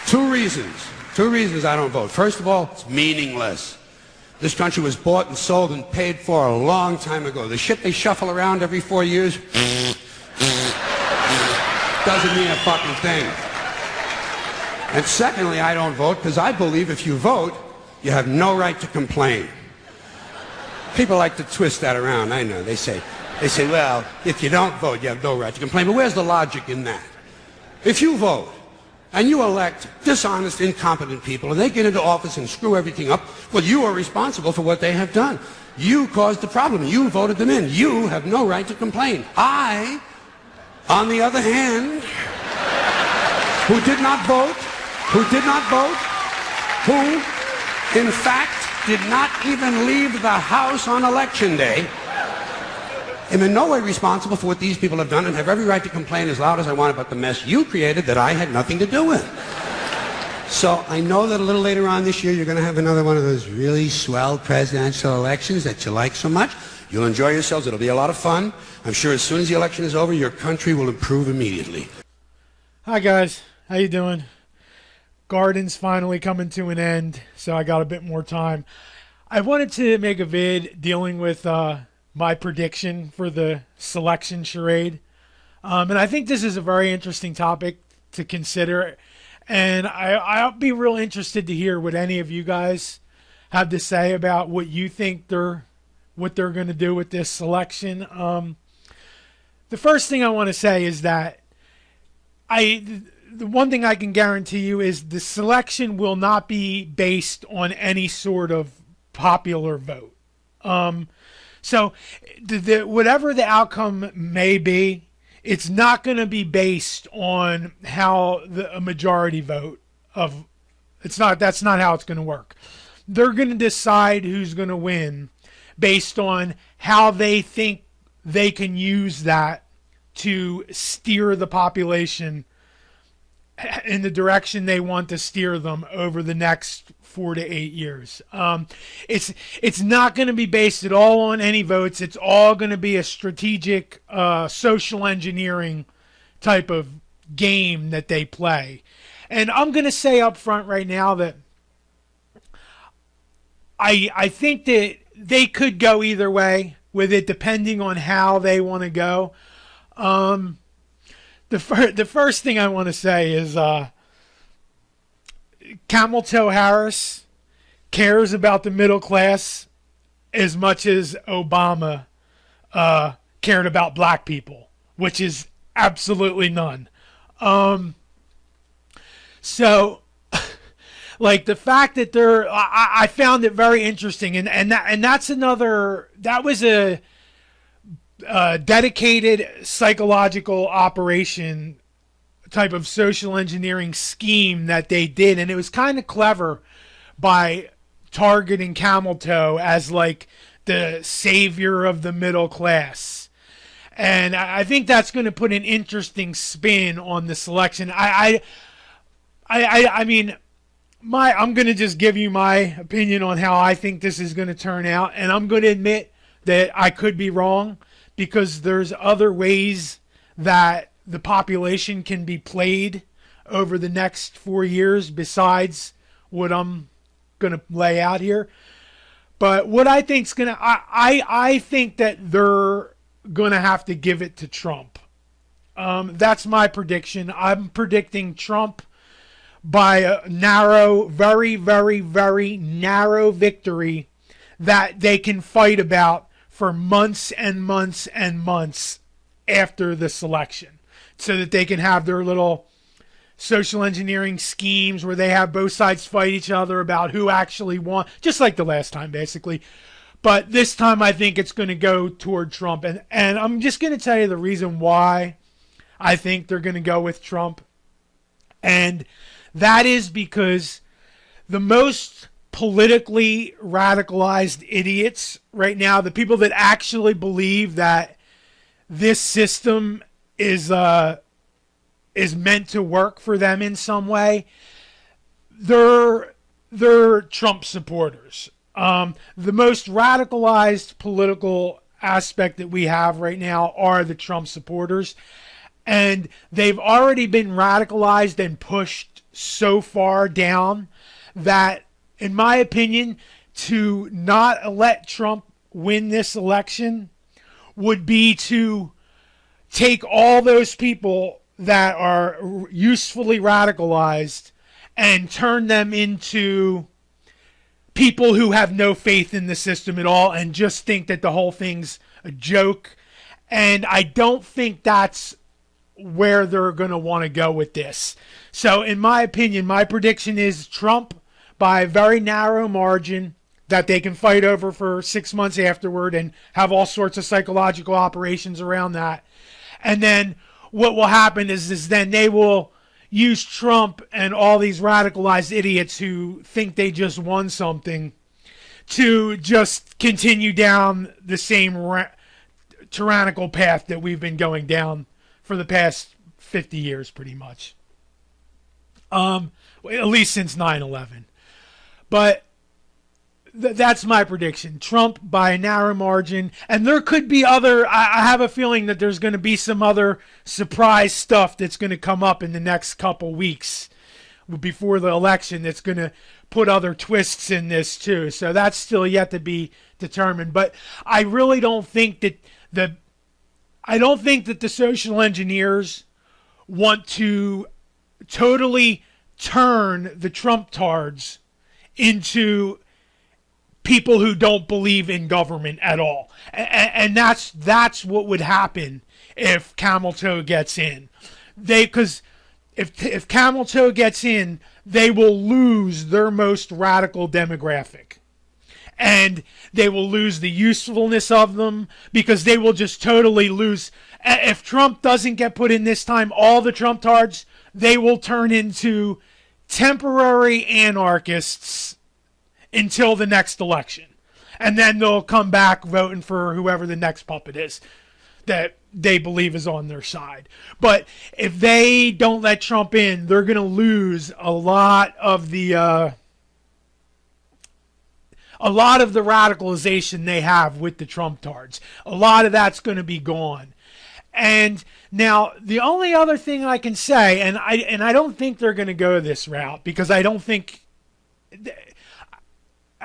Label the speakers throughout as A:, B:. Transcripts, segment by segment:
A: Two reasons. Two reasons I don't vote. First of all, it's meaningless. This country was bought and sold and paid for a long time ago. The shit they shuffle around every 4 years doesn't mean a fucking thing. And secondly, I don't vote because I believe if you vote, you have no right to complain. People like to twist that around, I know. They say, well, if you don't vote, you have no right to complain. But where's the logic in that? If you vote, and you elect dishonest, incompetent people, and they get into office and screw everything up, well, you are responsible for what they have done. You caused the problem. You voted them in. You have no right to complain. I, on the other hand, who did not vote, who, in fact, did not even leave the house on election day, am in no way responsible for what these people have done and have every right to complain as loud as I want about the mess you created that I had nothing to do with. So I know that a little later on this year you're going to have another one of those really swell presidential elections that you like so much. You'll enjoy yourselves. It'll be a lot of fun. I'm sure as soon as the election is over, your country will improve immediately.
B: Hi, guys. How you doing? Garden's finally coming to an end, so I got a bit more time. I wanted to make a vid dealing with my prediction for the selection charade. And I think this is a very interesting topic to consider. And I'll be real interested to hear what any of you guys have to say about what you think what they're going to do with this selection. The first thing I want to say is that the one thing I can guarantee you is the selection will not be based on any sort of popular vote. So whatever the outcome may be, it's not going to be based on how a majority vote of. That's not how it's going to work. They're going to decide who's going to win based on how they think they can use that to steer the population in the direction they want to steer them over the next 4 to 8 years. It's not going to be based at all on any votes. It's all going to be a strategic social engineering type of game that they play. And I'm going to say up front right now that I think that they could go either way with it, depending on how they want to go. The first thing I want to say is Camel Toe Harris cares about the middle class as much as Obama cared about black people, which is absolutely none. So, like the fact that I found it very interesting, that was a dedicated psychological operation type of social engineering scheme that they did, and it was kind of clever by targeting Camel Toe as like the savior of the middle class. And I think that's going to put an interesting spin on the selection. I mean, I'm going to just give you my opinion on how I think this is going to turn out, and I'm going to admit that I could be wrong, because there's other ways that the population can be played over the next 4 years besides what I'm going to lay out here. But what I think's going to, I think that they're going to have to give it to Trump. That's my prediction. I'm predicting Trump by a narrow, very, very, very narrow victory that they can fight about for months and months and months after the selection, so that they can have their little social engineering schemes where they have both sides fight each other about who actually won, just like the last time, basically. But this time I think it's going to go toward Trump. And I'm just going to tell you the reason why I think they're going to go with Trump. And that is because the most politically radicalized idiots right now, the people that actually believe that this system is meant to work for them in some way, they're Trump supporters. The most radicalized political aspect that we have right now are the Trump supporters, and they've already been radicalized and pushed so far down that, in my opinion, to not let Trump win this election would be to take all those people that are usefully radicalized and turn them into people who have no faith in the system at all and just think that the whole thing's a joke. And I don't think that's where they're going to want to go with this. So in my opinion, my prediction is Trump by a very narrow margin that they can fight over for 6 months afterward and have all sorts of psychological operations around that. And then what will happen is then they will use Trump and all these radicalized idiots who think they just won something to just continue down the same tyrannical path that we've been going down for the past 50 years, pretty much. At least since 9/11. But that's my prediction. Trump by a narrow margin. And there could be other, I have a feeling that there's going to be some other surprise stuff that's going to come up in the next couple weeks before the election that's going to put other twists in this too. So that's still yet to be determined. But I really don't think that the social engineers want to totally turn the Trumptards into people who don't believe in government at all. And that's what would happen if Camel Toe gets in. Because if Camel Toe gets in, they will lose their most radical demographic. And they will lose the usefulness of them because they will just totally lose. If Trump doesn't get put in this time, all the Trumptards, they will turn into temporary anarchists until the next election. And then they'll come back voting for whoever the next puppet is that they believe is on their side. But if they don't let Trump in, they're going to lose a lot of the radicalization they have with the Trumptards. A lot of that's going to be gone. And now the only other thing I can say, and I don't think they're going to go this route because I don't think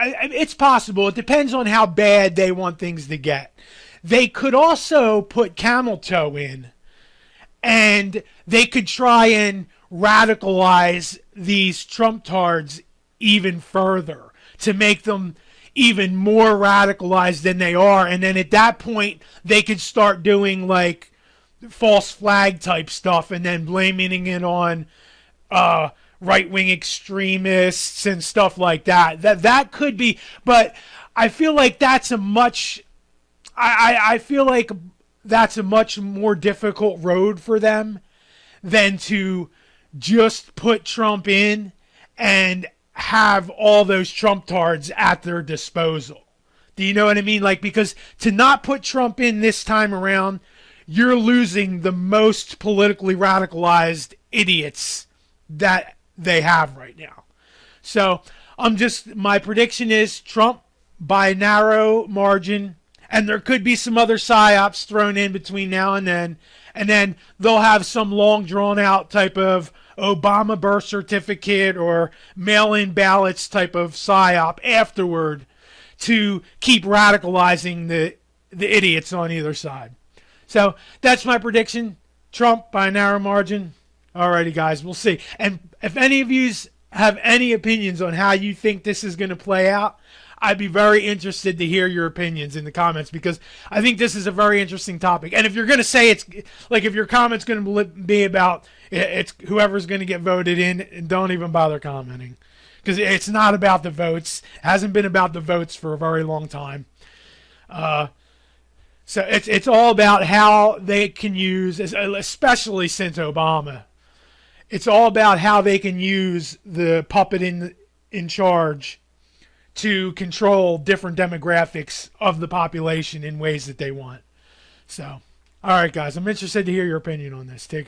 B: it's possible. It depends on how bad they want things to get. They could also put Camel Toe in, and they could try and radicalize these Trumptards even further to make them even more radicalized than they are. And then at that point, they could start doing like false flag type stuff and then blaming it on right-wing extremists and stuff like that. That could be, but I feel like that's a much more difficult road for them than to just put Trump in and have all those Trumptards at their disposal. Do you know what I mean? Like, because to not put Trump in this time around, you're losing the most politically radicalized idiots that they have right now. So my prediction is Trump by a narrow margin, and there could be some other psyops thrown in between now and then they'll have some long drawn out type of Obama birth certificate or mail-in ballots type of psyop afterward to keep radicalizing the idiots on either side. So that's my prediction. Trump by a narrow margin. Alrighty, guys, we'll see. And if any of you have any opinions on how you think this is going to play out, I'd be very interested to hear your opinions in the comments because I think this is a very interesting topic. And if you're going to say it's like if your comment's going to be about it's whoever's going to get voted in, don't even bother commenting because it's not about the votes. It hasn't been about the votes for a very long time. So it's all about how they can use, especially since Obama. It's all about how they can use the puppet in charge to control different demographics of the population in ways that they want. So, all right, guys, I'm interested to hear your opinion on this. Take care.